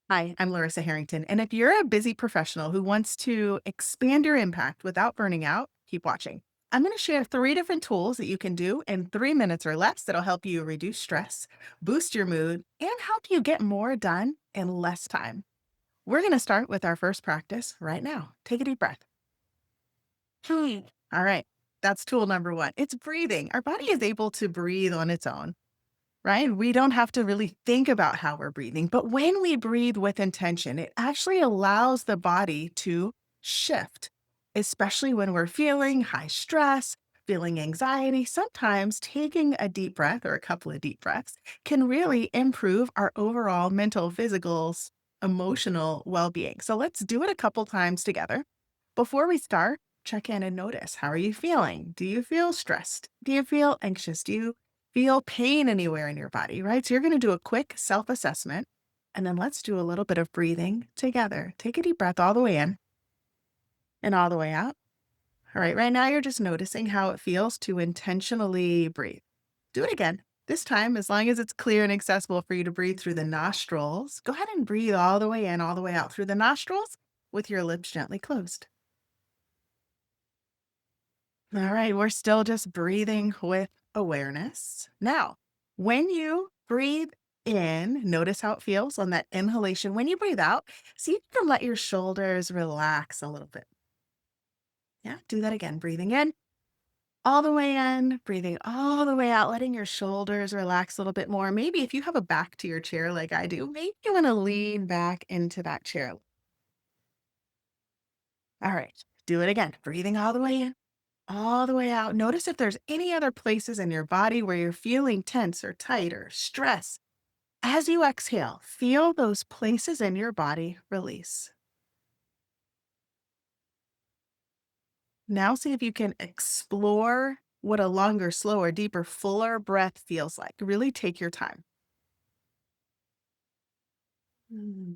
Hi, I'm Larissa Harrington. And if you're a busy professional who wants to expand your impact without burning out, keep watching. I'm going to share three different tools that you can do in 3 minutes or less that'll help you reduce stress, boost your mood, and help you get more done in less time. We're going to start with our first practice right now. Take a deep breath. All right. That's tool number one. It's breathing. Our body is able to breathe on its own. Right? We don't have to really think about how we're breathing. But when we breathe with intention, it actually allows the body to shift, especially when we're feeling high stress, feeling anxiety. Sometimes taking a deep breath or a couple of deep breaths can really improve our overall mental, physical, emotional well being. So let's do it a couple times together. Before we start, check in and notice, how are you feeling? Do you feel stressed? Do you feel anxious? Do you feel pain anywhere in your body, right? So you're going to do a quick self assessment and then let's do a little bit of breathing together. Take a deep breath all the way in and all the way out. All right, right now you're just noticing how it feels to intentionally breathe. Do it again. This time, as long as it's clear and accessible for you to breathe through the nostrils, go ahead and breathe all the way in, all the way out through the nostrils with your lips gently closed. All right, we're still just breathing with awareness. Now, when you breathe in, notice how it feels on that inhalation. When you breathe out, see if you can let your shoulders relax a little bit. Yeah, do that again. Breathing in, breathing all the way out, letting your shoulders relax a little bit more. Maybe if you have a back to your chair like I do, maybe you want to lean back into that chair. All right, do it again. Breathing all the way in, all the way out. Notice if there's any other places in your body where you're feeling tense or tight or stress. As you exhale, feel those places in your body release. Now, see if you can explore what a longer, slower, deeper, fuller breath feels like. Really take your time. Mm.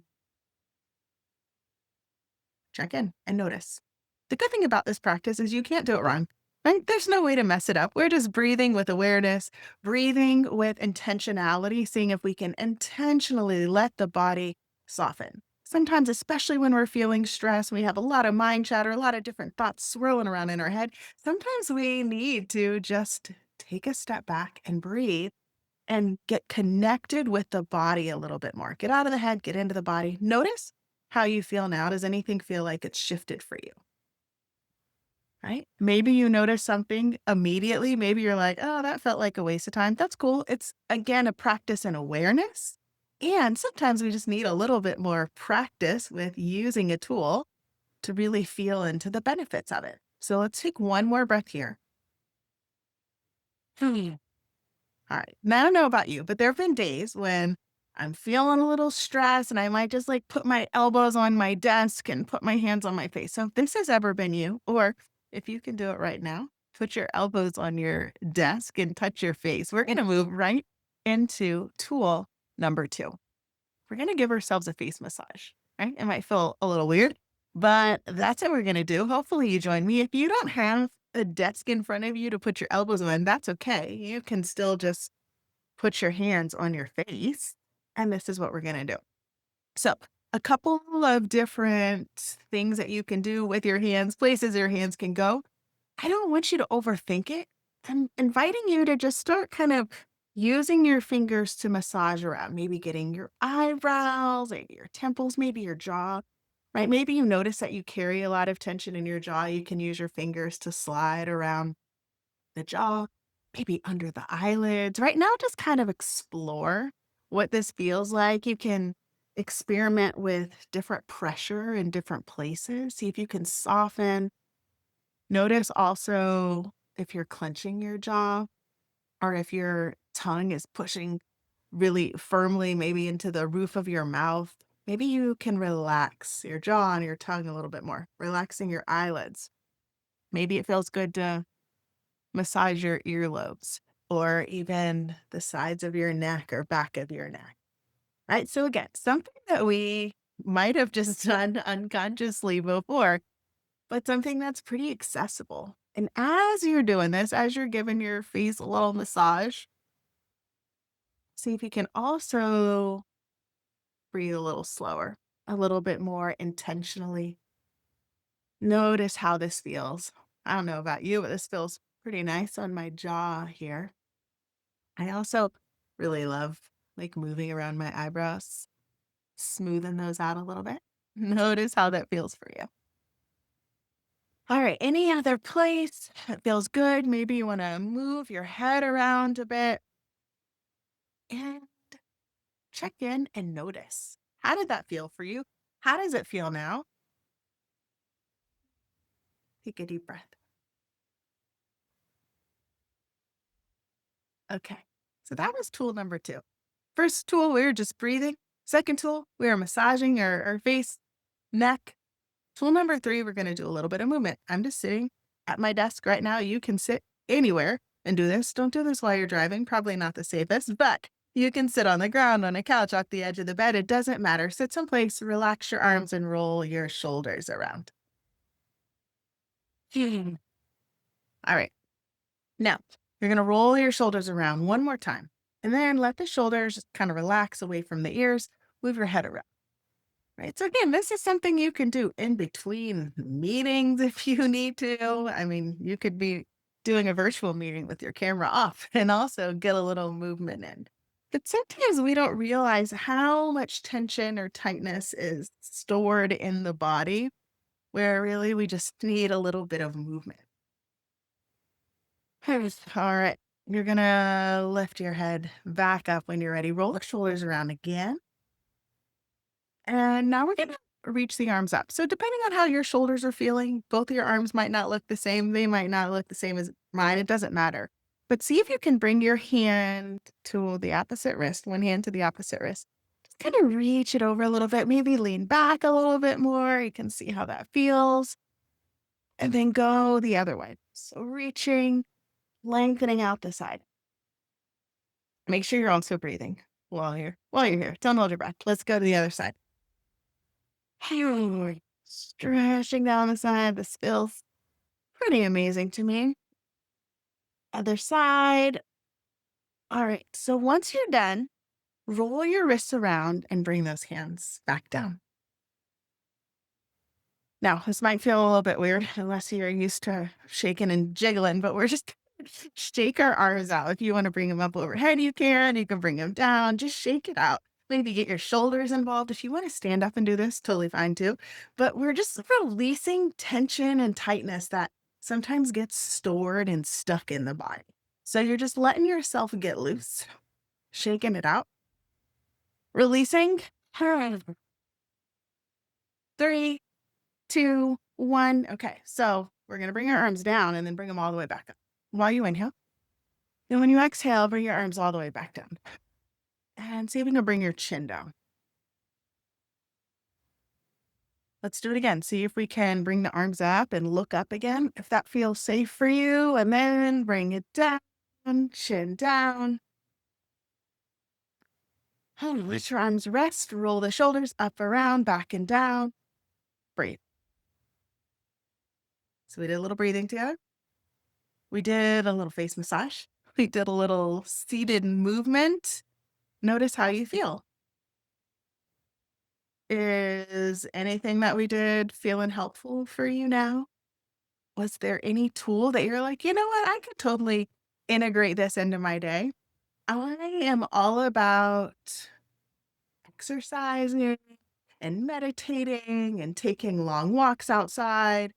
Check in and notice. The good thing about this practice is you can't do it wrong. Right? There's no way to mess it up. We're just breathing with awareness, breathing with intentionality, seeing if we can intentionally let the body soften. Sometimes, especially when we're feeling stressed, we have a lot of mind chatter, a lot of different thoughts swirling around in our head. Sometimes we need to just take a step back and breathe and get connected with the body a little bit more. Get out of the head, get into the body. Notice how you feel now. Does anything feel like it's shifted for you? Right? Maybe you notice something immediately. Maybe you're like, oh, that felt like a waste of time. That's cool. It's again a practice in awareness. And sometimes we just need a little bit more practice with using a tool to really feel into the benefits of it. So let's take one more breath here. All right. Now, I don't know about you, but there have been days when I'm feeling a little stressed and I might just like put my elbows on my desk and put my hands on my face. So if this has ever been you, or if you can do it right now, put your elbows on your desk and touch your face. We're going to move right into tool number two. We're going to give ourselves a face massage, right? It might feel a little weird, but that's what we're going to do. Hopefully, you join me. If you don't have a desk in front of you to put your elbows on, that's okay. You can still just put your hands on your face. And this is what we're going to do. So, a couple of different things that you can do with your hands, places your hands can go. I don't want you to overthink it. I'm inviting you to just start kind of using your fingers to massage around, maybe getting your eyebrows, maybe your temples, maybe your jaw, right? Maybe you notice that you carry a lot of tension in your jaw. You can use your fingers to slide around the jaw, maybe under the eyelids. Right now, just kind of explore what this feels like. You can experiment with different pressure in different places. See if you can soften. Notice also if you're clenching your jaw or if your tongue is pushing really firmly, maybe into the roof of your mouth. Maybe you can relax your jaw and your tongue a little bit more, relaxing your eyelids. Maybe it feels good to massage your earlobes or even the sides of your neck or back of your neck. Right. So, again, something that we might have just done unconsciously before, but something that's pretty accessible. And as you're doing this, as you're giving your face a little massage, see if you can also Breathe a little slower, a little bit more intentionally. Notice how this feels. I don't know about you, but this feels pretty nice on my jaw here. I also really love like moving around my eyebrows, smoothing those out a little bit. Notice how that feels for you. All right, any other place that feels good? Maybe you want to move your head around a bit and check in and notice. How did that feel for you? How does it feel now? Take a deep breath. Okay. So that was tool number two. First tool, we were just breathing. Second tool, we were massaging our face, neck. Tool number three, we're going to do a little bit of movement. I'm just sitting at my desk right now. You can sit anywhere and do this. Don't do this while you're driving. Probably not the safest, but you can sit on the ground, on a couch, off the edge of the bed. It doesn't matter. Sit someplace, relax your arms, and roll your shoulders around. All right. Now, you're going to roll your shoulders around one more time, and then let the shoulders just kind of relax away from the ears. Move your head around. Right. So again, this is something you can do in between meetings if you need to. I mean, you could be doing a virtual meeting with your camera off and also get a little movement in. But sometimes we don't realize how much tension or tightness is stored in the body, where really we just need a little bit of movement. All right. You're going to lift your head back up when you're ready. Roll the shoulders around again. And now we're going to reach the arms up. So, depending on how your shoulders are feeling, both of your arms might not look the same. They might not look the same as mine. It doesn't matter. But see if you can bring your hand to the opposite wrist, one hand to the opposite wrist. Just kind of reach it over a little bit, maybe lean back a little bit more. You can see how that feels. And then go the other way. So, reaching, lengthening out the side. Make sure you're also breathing while you're here. Don't hold your breath. Let's go to the other side. Stretching down the side. This feels pretty amazing to me. Other side. All right. So once you're done, roll your wrists around and bring those hands back down. Now, this might feel a little bit weird unless you're used to shaking and jiggling, but we're just shake our arms out. If you want to bring them up overhead, you can. You can bring them down. Just shake it out. Maybe get your shoulders involved. If you want to stand up and do this, totally fine too. But we're just releasing tension and tightness that sometimes gets stored and stuck in the body. So you're just letting yourself get loose, shaking it out, releasing. Three, two, one. Okay. So we're going to bring our arms down and then bring them all the way back up. While you inhale, and when you exhale, bring your arms all the way back down. And see if we can bring your chin down. Let's do it again. See if we can bring the arms up and look up again, if that feels safe for you. And then bring it down, chin down. Let your arms rest. Roll the shoulders up, around, back, and down. Breathe. So we did a little breathing together. We did a little face massage. We did a little seated movement. Notice how you feel. Is anything that we did feeling helpful for you now? Was there any tool that you're like, you know what? I could totally integrate this into my day. I am all about exercising and meditating and taking long walks outside,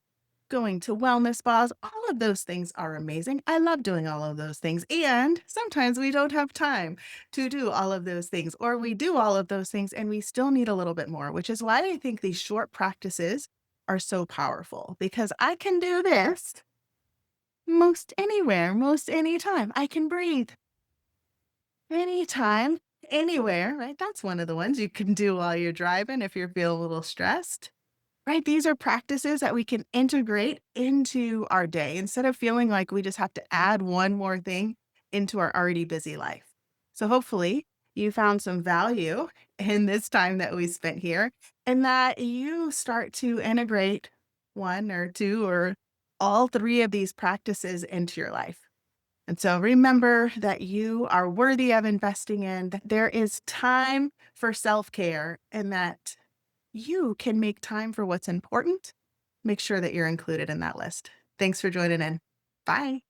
going to wellness spas. All of those things are amazing. I love doing all of those things. And sometimes we don't have time to do all of those things, or we do all of those things and we still need a little bit more, which is why I think these short practices are so powerful because I can do this most anywhere, most anytime. I can breathe anytime, anywhere, right? That's one of the ones you can do while you're driving if you're feeling a little stressed. Right? These are practices that we can integrate into our day instead of feeling like we just have to add one more thing into our already busy life. So hopefully you found some value in this time that we spent here and that you start to integrate one or two or all three of these practices into your life. And so remember that you are worthy of investing in, that there is time for self care, and that you can make time for what's important. Make sure that you're included in that list. Thanks for joining in. Bye.